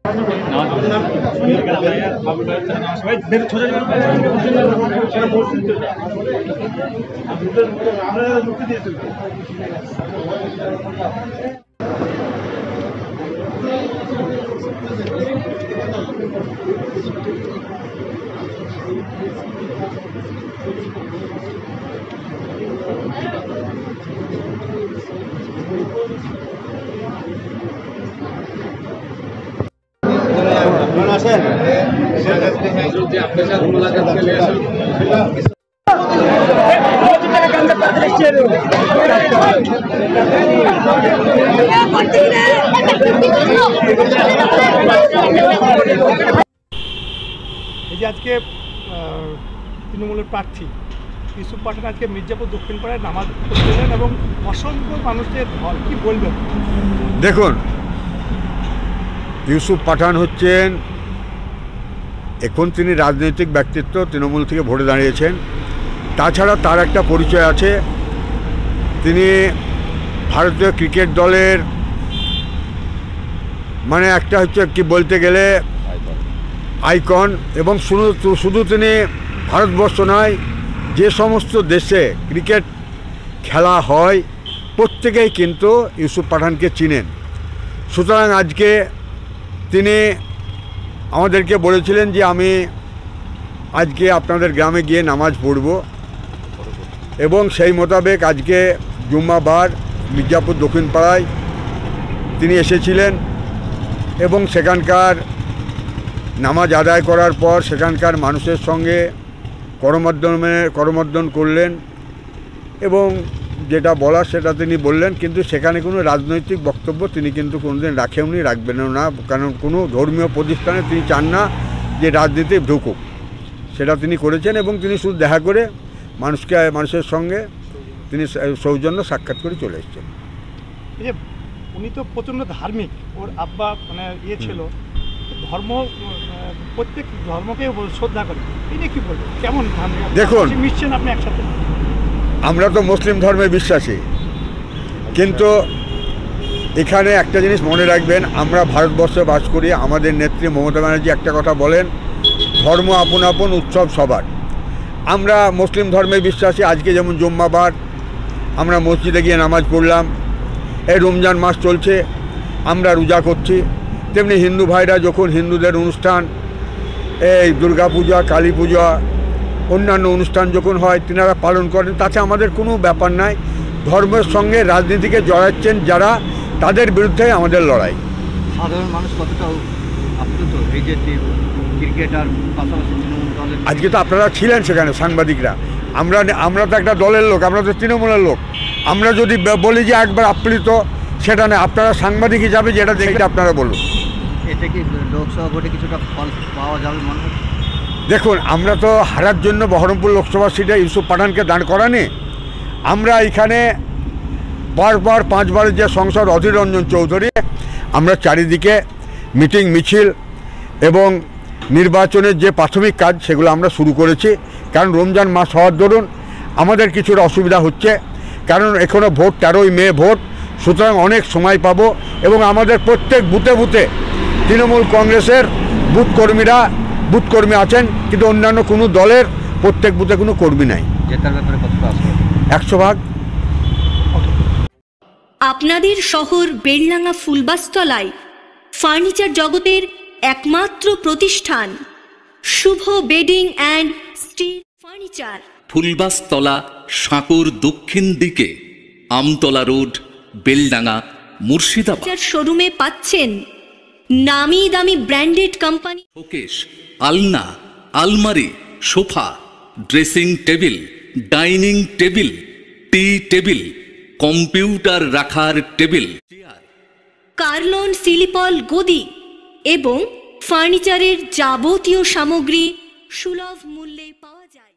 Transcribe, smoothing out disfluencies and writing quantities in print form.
আজকে তৃণমূলের প্রার্থী ইউসুফ পাঠান আজকে মির্জাপুর দক্ষিণ পাড়ায় নামাজ পড়লেন এবং অসংখ্য মানুষের ঢল, কি বলবেন? দেখুন, ইউসুফ পাঠান হচ্ছেন, এখন তিনি রাজনৈতিক ব্যক্তিত্ব, তৃণমূল থেকে ভোটে দাঁড়িয়েছেন। তাছাড়া তার একটা পরিচয় আছে, তিনি ভারতীয় ক্রিকেট দলের মানে একটা হচ্ছে কি বলতে গেলে আইকন, এবং শুধু তিনি ভারতবর্ষ নয়, যে সমস্ত দেশে ক্রিকেট খেলা হয় প্রত্যেকেই কিন্তু ইউসুফ পাঠানকে চিনেন। সুতরাং আজকে তিনি আমাদেরকে বলেছিলেন যে আমি আজকে আপনাদের গ্রামে গিয়ে নামাজ পড়ব, এবং সেই মোতাবেক আজকে জুম্মাবার মির্জাপুর দক্ষিণ পাড়ায় তিনি এসেছিলেন এবং সেখানকার নামাজ আদায় করার পর সেখানকার মানুষের সঙ্গে করমর্দন করলেন এবং যেটা বলার সেটা তিনি বললেন, কিন্তু সেখানে কোনো রাজনৈতিক বক্তব্য তিনি কিন্তু কোনোদিন রাখেননি, রাখবেনও না, কারণ কোনো ধর্মীয় প্রতিষ্ঠানে তিনি চান না যে রাজনীতি ঢুকুক, সেটা তিনি করেছেন। এবং তিনি শুধু দেখা করে মানুষের সঙ্গে তিনি সৌজন্য সাক্ষাৎ করে চলে এসেছেন। উনি তো প্রচণ্ড ধার্মিক, ওর আব্বা মানে ছিল ধর্ম, প্রত্যেক ধর্মকে শ্রদ্ধা করে, তিনি কি বলবেন, কেমন ধার্মিক? দেখুন, মিশছেন আপনি একসাথে। আমরা তো মুসলিম ধর্মে বিশ্বাসী, কিন্তু এখানে একটা জিনিস মনে রাখবেন, আমরা ভারতবর্ষে বাস করি। আমাদের নেত্রী মমতা ব্যানার্জি একটা কথা বলেন, ধর্ম আপন আপন, উৎসব সবার। আমরা মুসলিম ধর্মে বিশ্বাসী। আজকে যেমন জুম্মাবার আমরা মসজিদে গিয়ে নামাজ পড়লাম, এই রমজান মাস চলছে, আমরা রোজা করছি, তেমনি হিন্দু ভাইরা যখন হিন্দুদের অনুষ্ঠান, এই দুর্গা পূজা, কালী পূজা, অন্যান্য অনুষ্ঠান যখন হয় তিনারা পালন করেন, তাতে আমাদের কোনো ব্যাপার নাই। ধর্মের সঙ্গে রাজনীতিকে জড়াচ্ছেন যারা, তাদের বিরুদ্ধে আমাদের লড়াই। সাধারণ মানুষ কতটা আপ্লুত এই যে ক্রিকেটার পাশাপাশি তৃণমূল দলের, আজকে তো আপনারা ছিলেন সেখানে সাংবাদিকরা, আমরা তো একটা দলের লোক, আমরা তো তৃণমূলের লোক। আমরা যদি বলি যে একবার আপ্লুত, সেটা না, আপনারা সাংবাদিক হিসাবে যেটা দেখে আপনারা বলুন। এতে কি লোকসভা ভোটে কিছুটা ফল পাওয়া যাবে মনে হয়? দেখুন, আমরা তো হারার জন্য বহরমপুর লোকসভা সিটে ইউসুফ পাঠানকে দাঁড় করানি। আমরা এখানে পরপর 5 বারের যে সংসদ অধীর রঞ্জন চৌধুরী, আমরা চারিদিকে মিটিং মিছিল এবং নির্বাচনের যে প্রাথমিক কাজ সেগুলো আমরা শুরু করেছি। কারণ রমজান মাস হওয়ার দরুন আমাদের কিছুটা অসুবিধা হচ্ছে, কারণ এখনও ভোট 13ই মে ভোট, সুতরাং অনেক সময় পাবো। এবং আমাদের প্রত্যেক বুথে বুথে তৃণমূল কংগ্রেসের বুথকর্মী আছেন, কিন্তু অন্যান্য কোনো দলের প্রত্যেক বুথে কোনো কর্মী নাই। জেতার ব্যাপারে কতটা আশা? 100%। আপনাদের শহর বেলডাঙ্গা ফুলবাসতলায় ফার্নিচার জগতের একমাত্র প্রতিষ্ঠান শুভ বেডিং অ্যান্ড স্টিল ফার্নিচার, ফুলবাসতলা, সাঁকুর দক্ষিণ দিকে, আমতলা রোড, বেলডাঙ্গা, মুর্শিদাবাদ। শোরুমে পাচ্ছেন নামি দামি ব্র্যান্ডেড কোম্পানি শোকেস, আলনা, আলমারি, sofa, dressing table, dining table, tea table, computer রাখার টেবিল, চেয়ার, কার্লন সিলিপল গদি এবং ফার্নিচারের যাবতীয় সামগ্রী সুলভ মূল্যে পাওয়া যায়।